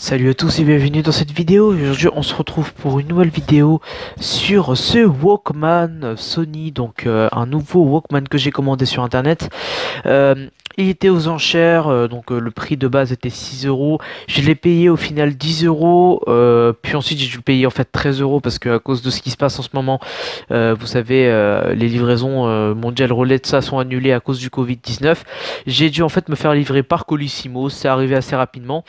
Salut à tous et bienvenue dans cette vidéo. Aujourd'hui on se retrouve pour une nouvelle vidéo sur ce Walkman Sony, donc un nouveau Walkman que j'ai commandé sur internet. Il était aux enchères, le prix de base était 6 euros. Je l'ai payé au final 10 euros, puis ensuite j'ai dû le payer en fait 13 euros parce que à cause de ce qui se passe en ce moment, vous savez, les livraisons mondiales relais de ça sont annulées à cause du Covid-19. J'ai dû en fait me faire livrer par Colissimo, c'est arrivé assez rapidement.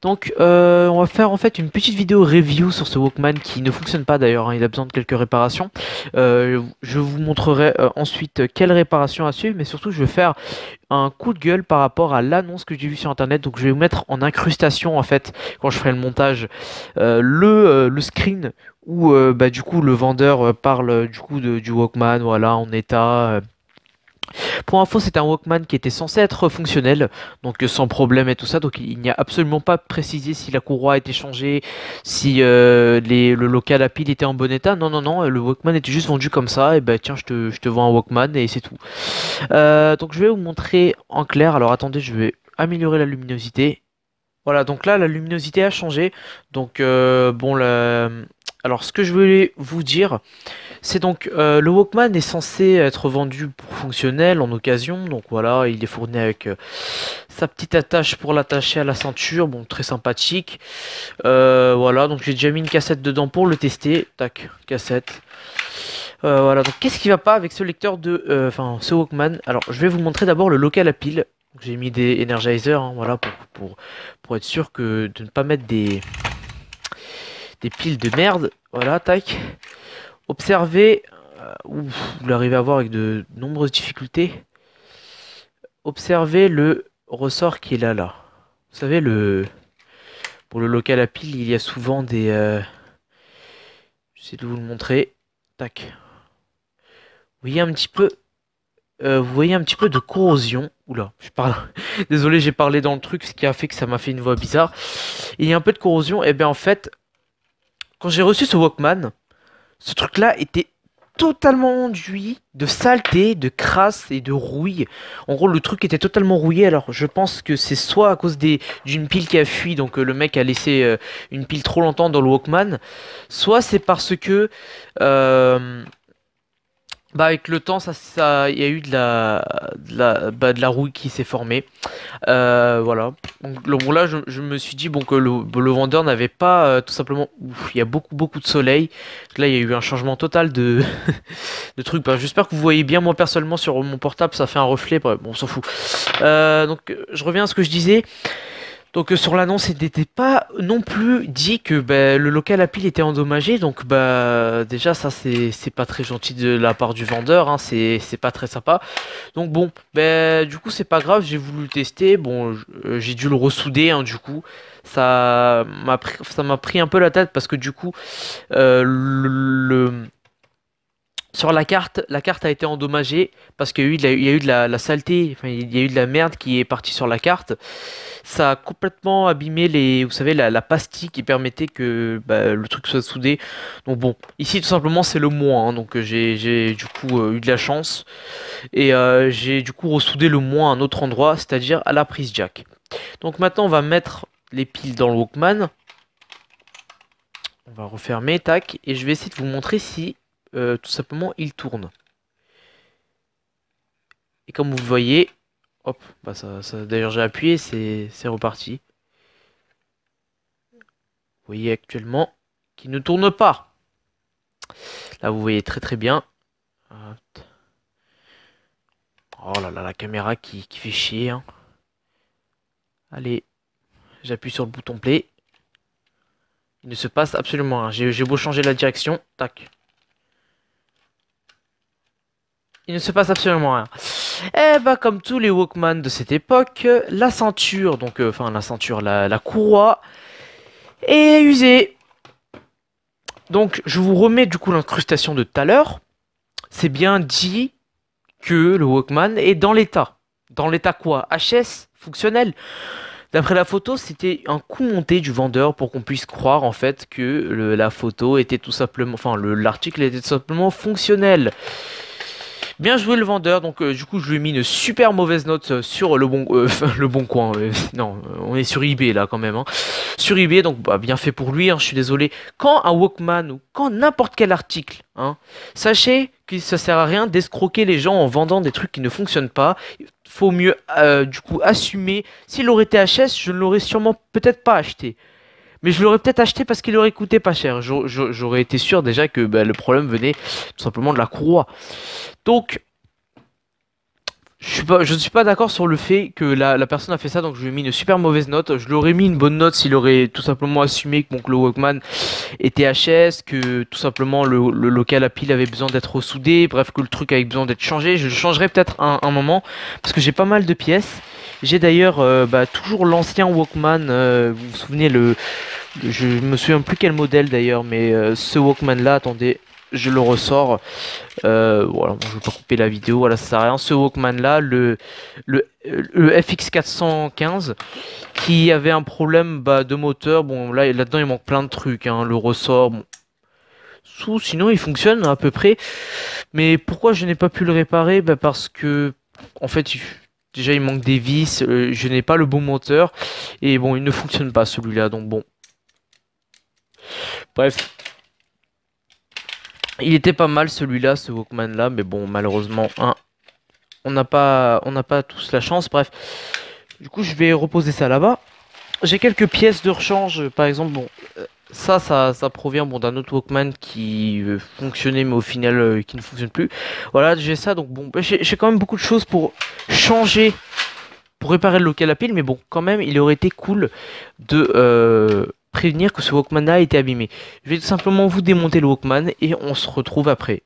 Donc on va faire en fait une petite vidéo review sur ce Walkman qui ne fonctionne pas d'ailleurs, hein, il a besoin de quelques réparations. Je vous montrerai ensuite quelles réparations à suivre, mais surtout je vais faire un coup de gueule par rapport à l'annonce que j'ai vue sur internet. Donc je vais vous mettre en incrustation en fait quand je ferai le montage le screen où du coup le vendeur parle du coup du Walkman, voilà, en état. Pour info, c'est un Walkman qui était censé être fonctionnel, donc sans problème et tout ça. Donc il n'y a absolument pas précisé si la courroie a été changée, si le local à pile était en bon état. Non, non, non, le Walkman était juste vendu comme ça. Et ben tiens, je te vends un Walkman et c'est tout. Donc je vais vous montrer en clair. Alors attendez, je vais améliorer la luminosité. Voilà, donc là la luminosité a changé. Donc alors ce que je voulais vous dire. C'est donc le Walkman est censé être vendu pour fonctionnel en occasion, donc voilà, il est fourni avec sa petite attache pour l'attacher à la ceinture, bon très sympathique. Voilà, donc j'ai déjà mis une cassette dedans pour le tester, tac, cassette. Voilà, donc qu'est-ce qui va pas avec ce lecteur de, ce Walkman? Alors je vais vous montrer d'abord le local à pile. J'ai mis des Energizer, hein, voilà, pour être sûr de ne pas mettre des piles de merde, voilà, tac. Observez, vous l'arrivez à voir avec de nombreuses difficultés. Observez le ressort qui est là. Vous savez, pour le local à pile, il y a souvent des... J'essaie de vous le montrer. Tac. Vous voyez un petit peu de corrosion. Oula, je parle. Désolé, j'ai parlé dans le truc, ce qui a fait que ça m'a fait une voix bizarre. Il y a un peu de corrosion. Et bien en fait, quand j'ai reçu ce Walkman, ce truc-là était totalement enduit de saleté, de crasse et de rouille. En gros, le truc était totalement rouillé. Alors, je pense que c'est soit à cause d'une pile qui a fui, donc le mec a laissé une pile trop longtemps dans le Walkman, soit c'est parce que avec le temps, il y a eu de la rouille qui s'est formée. Voilà. Donc bon, là, je me suis dit bon que le vendeur n'avait pas tout simplement. Ouf, il y a beaucoup de soleil. Là, il y a eu un changement total de de trucs. Bah, j'espère que vous voyez bien. Moi, personnellement, sur mon portable, ça fait un reflet. Bref, bon, on s'en fout. Je reviens à ce que je disais. Donc sur l'annonce, il n'était pas non plus dit que le local à pile était endommagé. Donc déjà ça c'est pas très gentil de la part du vendeur, hein, c'est pas très sympa. Donc bon, du coup c'est pas grave, j'ai voulu le tester. Bon, j'ai dû le ressouder, hein, du coup ça m'a pris un peu la tête parce que du coup euh, le sur la carte a été endommagée parce qu'il y a eu de la saleté, enfin il y a eu de la merde qui est partie sur la carte. Ça a complètement abîmé vous savez, la pastille qui permettait que le truc soit soudé. Donc bon, ici tout simplement c'est le moins, hein, donc j'ai du coup eu de la chance et j'ai du coup ressoudé le moins à un autre endroit, c'est-à-dire à la prise jack. Donc maintenant on va mettre les piles dans le Walkman. On va refermer, tac, et je vais essayer de vous montrer si tout simplement il tourne. Et comme vous le voyez, hop, d'ailleurs j'ai appuyé, c'est reparti. Vous voyez actuellement qu'il ne tourne pas. Là vous voyez très bien. Hop. Oh là là, la caméra qui fait chier, hein. Allez, j'appuie sur le bouton play. Il ne se passe absolument rien. J'ai beau changer la direction, tac. Il ne se passe absolument rien. Et comme tous les Walkman de cette époque, la ceinture, donc la courroie est usée. Donc je vous remets du coup l'incrustation de tout à l'heure. C'est bien dit que le Walkman est dans l'état. Dans l'état quoi? HS fonctionnel. D'après la photo, c'était un coup monté du vendeur pour qu'on puisse croire en fait que la photo était tout simplement, l'article était tout simplement fonctionnel. Bien joué le vendeur, donc du coup je lui ai mis une super mauvaise note sur le bon, le bon coin. Non, on est sur eBay là quand même. Hein. Sur eBay, donc bah, bien fait pour lui. Hein, je suis désolé. Quand un Walkman ou quand n'importe quel article, hein, sachez que ça sert à rien d'escroquer les gens en vendant des trucs qui ne fonctionnent pas. Faut mieux du coup assumer. S'il aurait été HS, je ne l'aurais sûrement peut-être pas acheté. Mais je l'aurais peut-être acheté parce qu'il aurait coûté pas cher. J'aurais été sûr déjà que bah, le problème venait tout simplement de la courroie. Donc, je ne suis pas d'accord sur le fait que la personne a fait ça, donc je lui ai mis une super mauvaise note. Je lui aurais mis une bonne note s'il aurait tout simplement assumé que, bon, que le Walkman était HS, que tout simplement le local à pile avait besoin d'être ressoudé, bref, que le truc avait besoin d'être changé. Je le changerai peut-être un moment, parce que j'ai pas mal de pièces. J'ai d'ailleurs bah, toujours l'ancien Walkman, vous vous souvenez, je me souviens plus quel modèle d'ailleurs, mais ce Walkman là, attendez, je le ressors. Voilà, bon, je vais pas couper la vidéo, voilà, ça sert à rien. Ce Walkman là, le FX415, qui avait un problème bah, de moteur. Bon, là-dedans il manque plein de trucs, hein, le ressort, bon. Sinon il fonctionne à peu près. Mais pourquoi je n'ai pas pu le réparer? Bah, parce que, en fait, déjà il manque des vis, je n'ai pas le bon moteur. Et bon, il ne fonctionne pas celui-là, donc bon. Bref. Il était pas mal celui-là, ce Walkman là, mais bon, malheureusement, hein, on n'a pas tous la chance. Bref, du coup, je vais reposer ça là-bas. J'ai quelques pièces de rechange, par exemple, bon, ça provient bon d'un autre Walkman qui fonctionnait, mais au final qui ne fonctionne plus. Voilà, j'ai ça, donc bon, bah, j'ai quand même beaucoup de choses pour changer, pour réparer le local à pile, mais bon, quand même, il aurait été cool de prévenir que ce Walkman a été abîmé. Je vais tout simplement vous démonter le Walkman et on se retrouve après.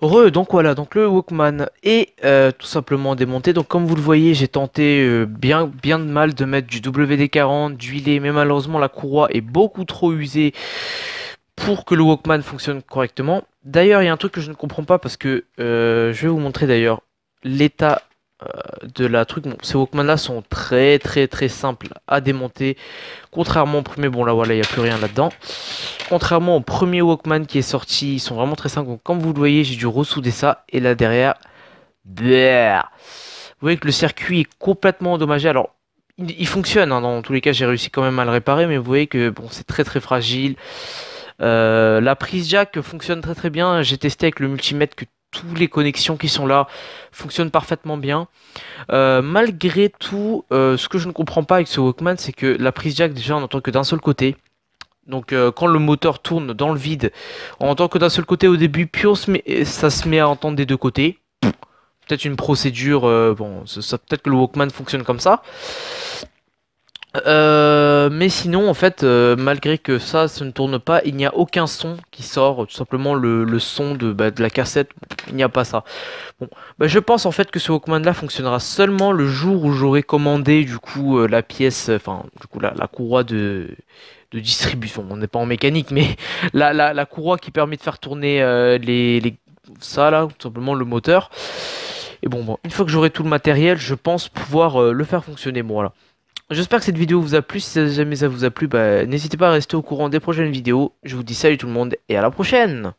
Donc voilà, donc le Walkman est tout simplement démonté. Donc comme vous le voyez, j'ai tenté bien de mal de mettre du WD-40, d'huiler, mais malheureusement la courroie est beaucoup trop usée pour que le Walkman fonctionne correctement. D'ailleurs, il y a un truc que je ne comprends pas parce que je vais vous montrer d'ailleurs l'état de la truc. Bon, ces Walkman là sont très simples à démonter, contrairement au premier. Bon là voilà, il n'y a plus rien là-dedans. Contrairement au premier Walkman qui est sorti, ils sont vraiment très simples. Donc, comme vous le voyez, j'ai dû ressouder ça. Et là derrière, bleh, vous voyez que le circuit est complètement endommagé. Alors il fonctionne, hein, dans tous les cas j'ai réussi quand même à le réparer, mais vous voyez que bon, c'est très fragile. La prise jack fonctionne très bien. J'ai testé avec le multimètre que toutes les connexions qui sont là fonctionnent parfaitement bien. Malgré tout, ce que je ne comprends pas avec ce Walkman, c'est que la prise jack, déjà, on n'entend que d'un seul côté. Donc quand le moteur tourne dans le vide, on entend que d'un seul côté au début, puis ça se met à entendre des deux côtés. Peut-être une procédure, bon, peut-être que le Walkman fonctionne comme ça. Mais sinon, en fait, malgré que ça ne tourne pas, il n'y a aucun son qui sort. Tout simplement le son de la cassette, il n'y a pas ça. Bon, bah, je pense en fait que ce Walkman là fonctionnera seulement le jour où j'aurai commandé du coup la pièce, enfin du coup la courroie de distribution. On n'est pas en mécanique, mais la courroie qui permet de faire tourner ça là, tout simplement le moteur. Et bon, une fois que j'aurai tout le matériel, je pense pouvoir le faire fonctionner. Bon, voilà. J'espère que cette vidéo vous a plu. Si jamais ça vous a plu, bah, n'hésitez pas à rester au courant des prochaines vidéos. Je vous dis salut tout le monde et à la prochaine!